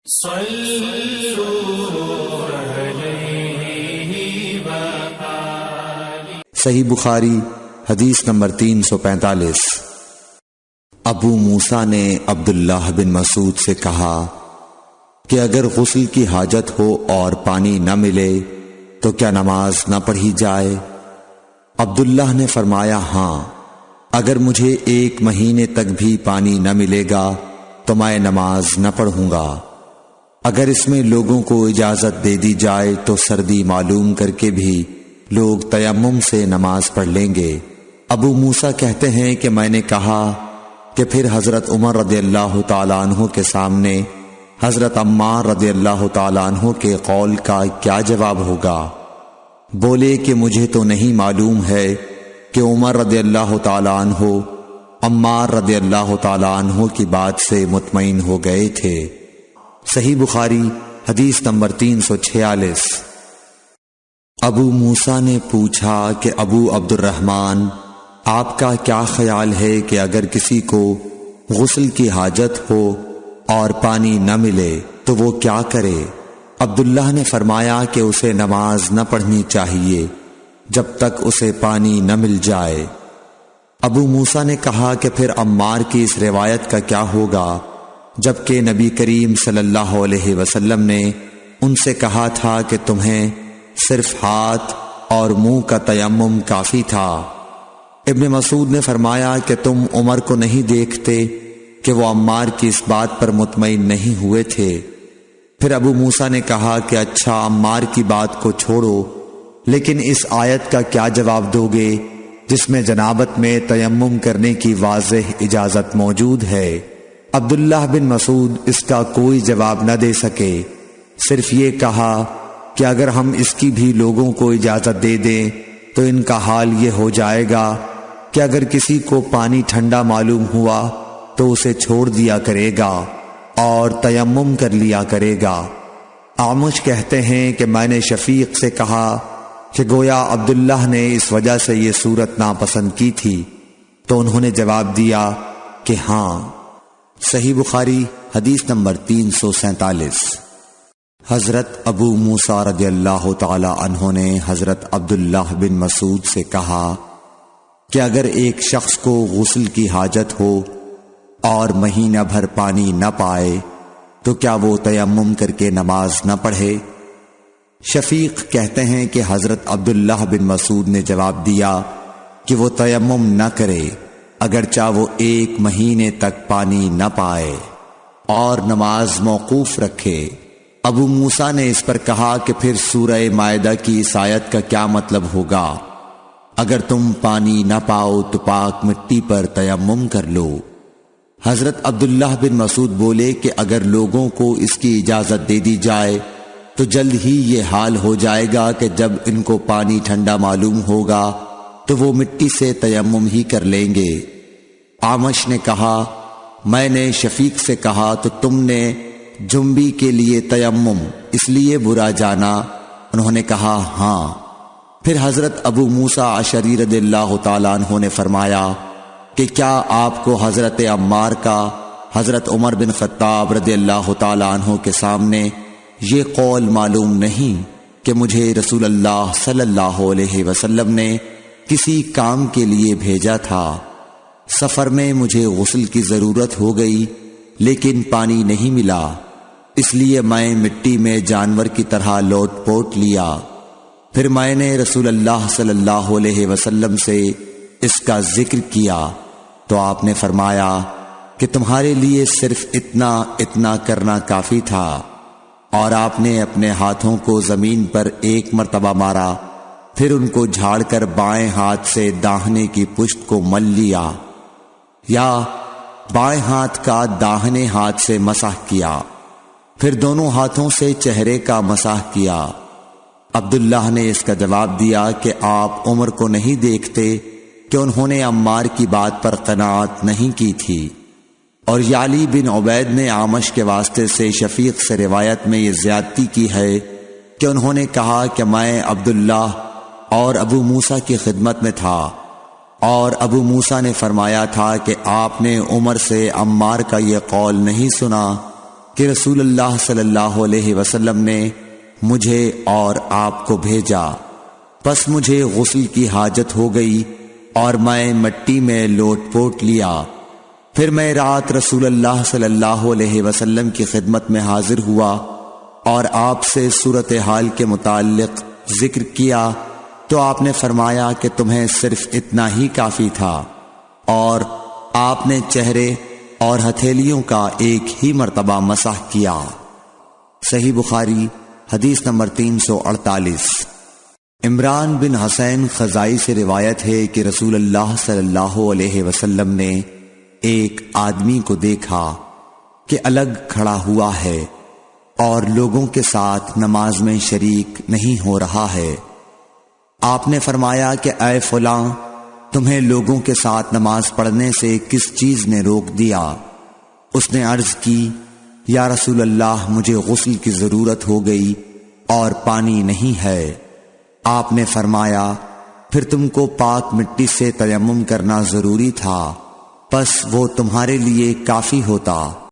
صحیح بخاری حدیث نمبر 345۔ ابو موسیٰ نے عبداللہ بن مسعود سے کہا کہ اگر غسل کی حاجت ہو اور پانی نہ ملے تو کیا نماز نہ پڑھی جائے؟ عبداللہ نے فرمایا ہاں، اگر مجھے 1 مہینے تک بھی پانی نہ ملے گا تو میں نماز نہ پڑھوں گا۔ اگر اس میں لوگوں کو اجازت دے دی جائے تو سردی معلوم کر کے بھی لوگ تیمم سے نماز پڑھ لیں گے۔ ابو موسیٰ کہتے ہیں کہ میں نے کہا کہ پھر حضرت عمر رضی اللہ تعالیٰ عنہ کے سامنے حضرت عمار رضی اللہ تعالیٰ عنہ کے قول کا کیا جواب ہوگا؟ بولے کہ مجھے تو نہیں معلوم ہے کہ عمر رضی اللہ تعالیٰ عنہ عمار رضی اللہ تعالیٰ عنہ کی بات سے مطمئن ہو گئے تھے۔ صحیح بخاری حدیث نمبر 346۔ ابو موسیٰ نے پوچھا کہ ابو عبد الرحمن، آپ کا کیا خیال ہے کہ اگر کسی کو غسل کی حاجت ہو اور پانی نہ ملے تو وہ کیا کرے؟ عبداللہ نے فرمایا کہ اسے نماز نہ پڑھنی چاہیے جب تک اسے پانی نہ مل جائے۔ ابو موسیٰ نے کہا کہ پھر عمار کی اس روایت کا کیا ہوگا جبکہ نبی کریم صلی اللہ علیہ وسلم نے ان سے کہا تھا کہ تمہیں صرف ہاتھ اور منہ کا تیمم کافی تھا۔ ابن مسعود نے فرمایا کہ تم عمر کو نہیں دیکھتے کہ وہ عمار کی اس بات پر مطمئن نہیں ہوئے تھے۔ پھر ابو موسیٰ نے کہا کہ اچھا عمار کی بات کو چھوڑو، لیکن اس آیت کا کیا جواب دو گے جس میں جنابت میں تیمم کرنے کی واضح اجازت موجود ہے؟ عبداللہ بن مسعود اس کا کوئی جواب نہ دے سکے، صرف یہ کہا کہ اگر ہم اس کی بھی لوگوں کو اجازت دے دیں تو ان کا حال یہ ہو جائے گا کہ اگر کسی کو پانی ٹھنڈا معلوم ہوا تو اسے چھوڑ دیا کرے گا اور تیمم کر لیا کرے گا۔ اعمش کہتے ہیں کہ میں نے شفیق سے کہا کہ گویا عبداللہ نے اس وجہ سے یہ صورت ناپسند کی تھی، تو انہوں نے جواب دیا کہ ہاں۔ صحیح بخاری حدیث نمبر 347۔ حضرت ابو موسیٰ رضی اللہ تعالی عنہ نے حضرت عبداللہ بن مسعود سے کہا کہ اگر ایک شخص کو غسل کی حاجت ہو اور مہینہ بھر پانی نہ پائے تو کیا وہ تیمم کر کے نماز نہ پڑھے؟ شفیق کہتے ہیں کہ حضرت عبداللہ بن مسعود نے جواب دیا کہ وہ تیمم نہ کرے اگرچہ وہ 1 مہینے تک پانی نہ پائے اور نماز موقوف رکھے۔ ابو موسیٰ نے اس پر کہا کہ پھر سورہ مائدہ کی اس آیت کا کیا مطلب ہوگا؟ اگر تم پانی نہ پاؤ تو پاک مٹی پر تیمم کر لو۔ حضرت عبداللہ بن مسعود بولے کہ اگر لوگوں کو اس کی اجازت دے دی جائے تو جلد ہی یہ حال ہو جائے گا کہ جب ان کو پانی ٹھنڈا معلوم ہوگا تو وہ مٹی سے تیمم ہی کر لیں گے۔ اعمش نے کہا میں نے شفیق سے کہا تو تم نے جنبی کے لیے تیمم اس لیے برا جانا؟ انہوں نے کہا ہاں۔ پھر حضرت ابو موسیٰ اشعری رضی اللہ تعالیٰ عنہ نے فرمایا کہ کیا آپ کو حضرت عمار کا حضرت عمر بن خطاب رضی اللہ تعالیٰ عنہ کے سامنے یہ قول معلوم نہیں کہ مجھے رسول اللہ صلی اللہ علیہ وسلم نے کسی کام کے لیے بھیجا تھا، سفر میں مجھے غسل کی ضرورت ہو گئی لیکن پانی نہیں ملا، اس لیے میں مٹی میں جانور کی طرح لوٹ پوٹ لیا۔ پھر میں نے رسول اللہ صلی اللہ علیہ وسلم سے اس کا ذکر کیا تو آپ نے فرمایا کہ تمہارے لیے صرف اتنا کرنا کافی تھا، اور آپ نے اپنے ہاتھوں کو زمین پر 1 مرتبہ مارا، پھر ان کو جھاڑ کر بائیں ہاتھ سے داہنے کی پشت کو مل لیا، یا بائیں ہاتھ کا داہنے ہاتھ سے مسح کیا، پھر دونوں ہاتھوں سے چہرے کا مسح کیا۔ عبداللہ نے اس کا جواب دیا کہ آپ عمر کو نہیں دیکھتے کہ انہوں نے عمار کی بات پر قناعت نہیں کی تھی۔ اور یعلی بن عبید نے اعمش کے واسطے سے شفیق سے روایت میں یہ زیادتی کی ہے کہ انہوں نے کہا کہ میں عبداللہ اور ابو موسیٰ کی خدمت میں تھا، اور ابو موسیٰ نے فرمایا تھا کہ آپ نے عمر سے عمار کا یہ قول نہیں سنا کہ رسول اللہ صلی اللہ علیہ وسلم نے مجھے اور آپ کو بھیجا، پس مجھے غسل کی حاجت ہو گئی اور میں مٹی میں لوٹ پوٹ لیا۔ پھر میں رات رسول اللہ صلی اللہ علیہ وسلم کی خدمت میں حاضر ہوا اور آپ سے صورتحال کے متعلق ذکر کیا تو آپ نے فرمایا کہ تمہیں صرف اتنا ہی کافی تھا، اور آپ نے چہرے اور ہتھیلیوں کا ایک ہی مرتبہ مسح کیا۔ صحیح بخاری حدیث نمبر 348۔ عمران بن حسین خزائی سے روایت ہے کہ رسول اللہ صلی اللہ علیہ وسلم نے ایک آدمی کو دیکھا کہ الگ کھڑا ہوا ہے اور لوگوں کے ساتھ نماز میں شریک نہیں ہو رہا ہے۔ آپ نے فرمایا کہ اے فلاں، تمہیں لوگوں کے ساتھ نماز پڑھنے سے کس چیز نے روک دیا؟ اس نے عرض کی، یا رسول اللہ، مجھے غسل کی ضرورت ہو گئی اور پانی نہیں ہے۔ آپ نے فرمایا، پھر تم کو پاک مٹی سے تیمم کرنا ضروری تھا، پس وہ تمہارے لیے کافی ہوتا۔